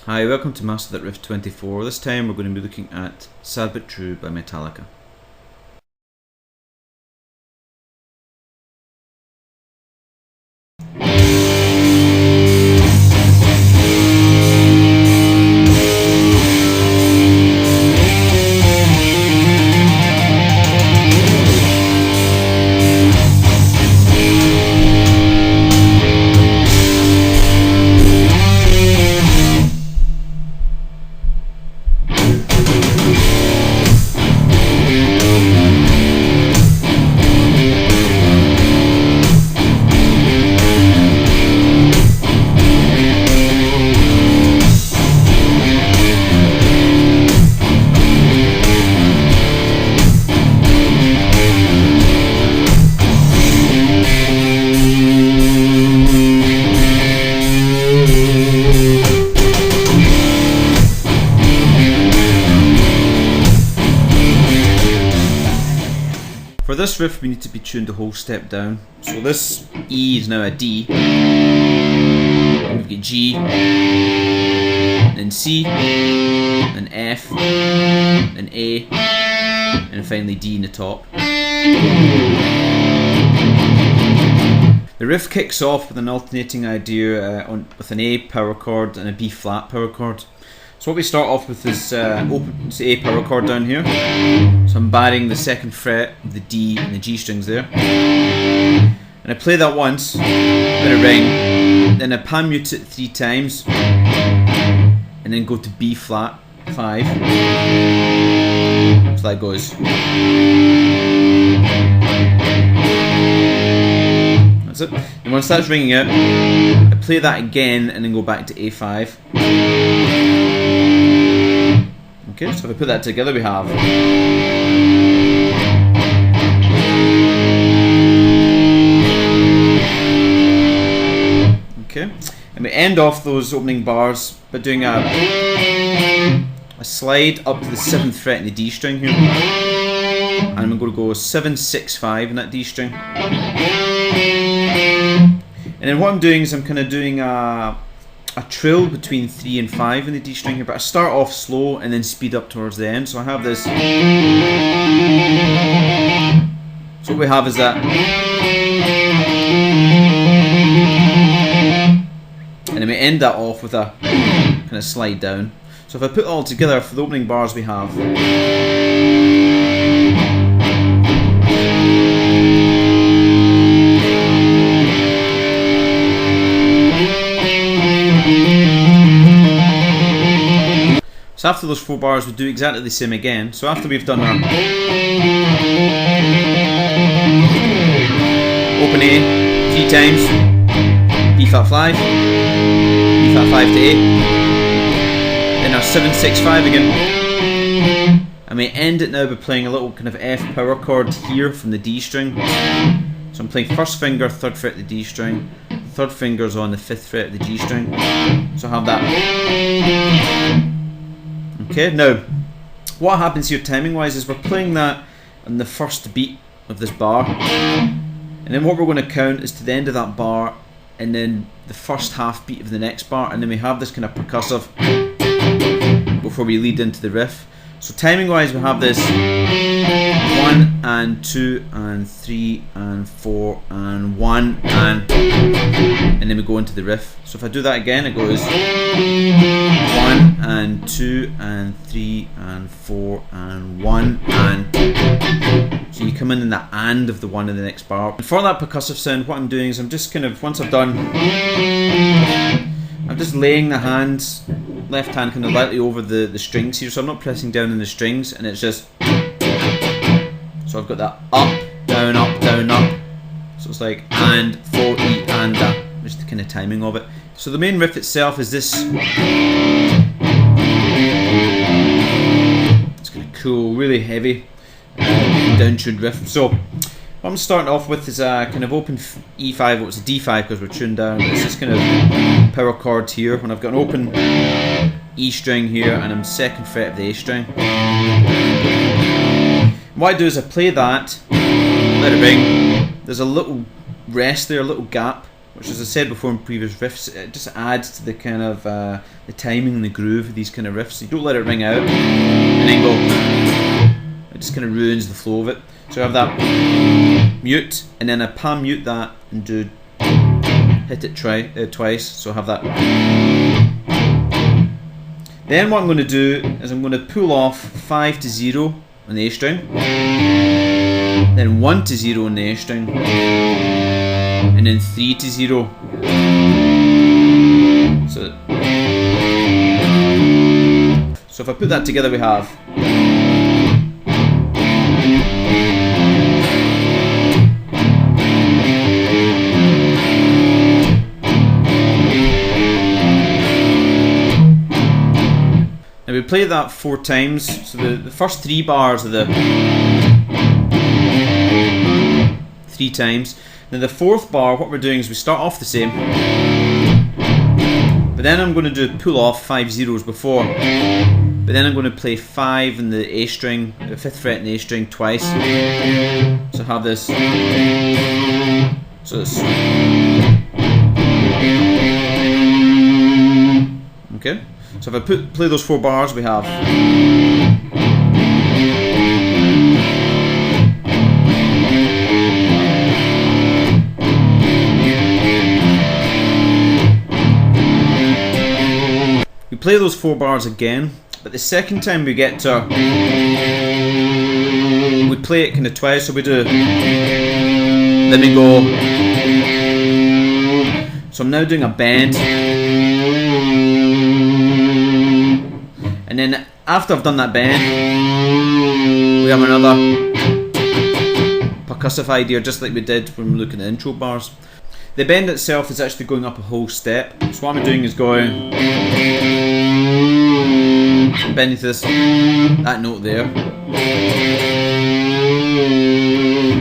Hi, welcome to MasterThatRiff 24. This time we're going to be looking at Sad But True by Metallica. For this riff we need to be tuned a whole step down. So this E is now a D, we've got G, then C, then F, then A, and finally D in the top. The riff kicks off with an alternating idea with an A power chord and a B flat power chord. So what we start off with is it's A power chord down here. So I'm barring the second fret of the D and the G strings there. And I play that once, let it ring, then I pan mute it 3 times, and then go to B flat 5. So that goes. That's it. And once that's ringing out, I play that again and then go back to A5. Okay, so if I put that together we have okay, and we end off those opening bars by doing a slide up to the 7th fret in the D string here, and I'm going to go 7, 6, 5 in that D string. And then what I'm doing is I'm kind of doing a trill between 3 and 5 in the D string here, but I start off slow and then speed up towards the end. So I have this. So what we have is that, and then we end that off with a kind of slide down. So if I put it all together for the opening bars we have. So after those 4 bars we do exactly the same again. So after we've done our open A 3 times, B flat 5, B flat 5 to A, then our 7, 6, 5 again, and we end it now by playing a little kind of F power chord here from the D string. So I'm playing first finger, 3rd fret of the D string, 3rd finger's on the 5th fret of the G string. So I have that. Okay, now what happens here timing wise is we're playing that on the first beat of this bar, and then what we're going to count is to the end of that bar and then the first half beat of the next bar, and then we have this kind of percussive before we lead into the riff. So timing wise we have this 1 and 2 and 3 and 4 and 1 and then we go into the riff. So if I do that again it goes 1 and 2 and 3 and 4 and 1 and. So you come in the and of the 1 in the next bar. And for that percussive sound what I'm doing is I'm just kind of, once I've done, I'm just laying the hands, left hand kind of lightly over the strings here, so I'm not pressing down in the strings, and it's just, so I've got that up, down, up, down, up. So it's like and, 4, E, and that, which is the kind of timing of it. So the main riff itself is this. It's kind of cool, really heavy, down-tuned riff. So what I'm starting off with is a kind of open E5, well it's a D5 because we're tuned down. It's this kind of power chord here when I've got an open E string here and I'm 2nd fret of the A string. What I do is I play that, let it ring, there's a little rest there, a little gap which, as I said before in previous riffs, it just adds to the kind of the timing and the groove of these kind of riffs. You don't let it ring out and then go. It just kind of ruins the flow of it. So I have that mute, and then I palm mute that and do hit it twice. So I have that. Then what I'm going to do is I'm going to pull off 5 to 0 on the A string, then 1 to 0 on the A string, and then 3 to 0. So if I put that together, we have now we play that 4 times. So the first 3 bars are the 3 times. Then the 4th bar, what we're doing is we start off the same, but then I'm going to do pull off 5 zeros before, but then I'm going to play 5 in the A string, the 5th fret in the A string twice. So I have this. So this. Okay. So if I play those 4 bars, we have. We play those 4 bars again, but the second time we get to, we play it kind of twice. So we do. Let me go. So I'm now doing a bend. And then after I've done that bend, we have another percussive idea, just like we did when we look at the intro bars. The bend itself is actually going up a whole step. So what I'm doing is going, bending to this, that note there.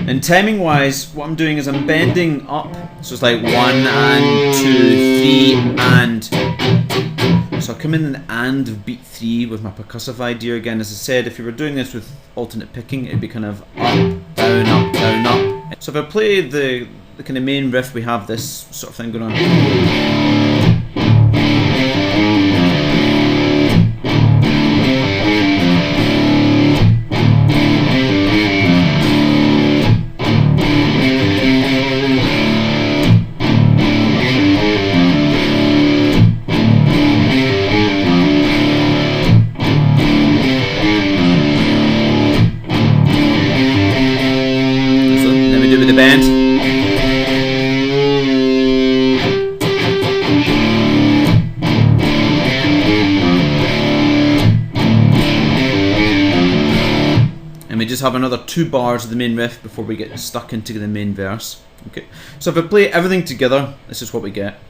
And timing wise, what I'm doing is I'm bending up. So it's like 1 and 2, 3 and. So I come in and of beat 3 with my percussive idea again. As I said, if you were doing this with alternate picking, it'd be kind of up, down, up, down, up. So if I play the kind of main riff, we have this sort of thing going on. Band. And we just have another 2 bars of the main riff before we get stuck into the main verse. Okay, so if I play everything together, this is what we get.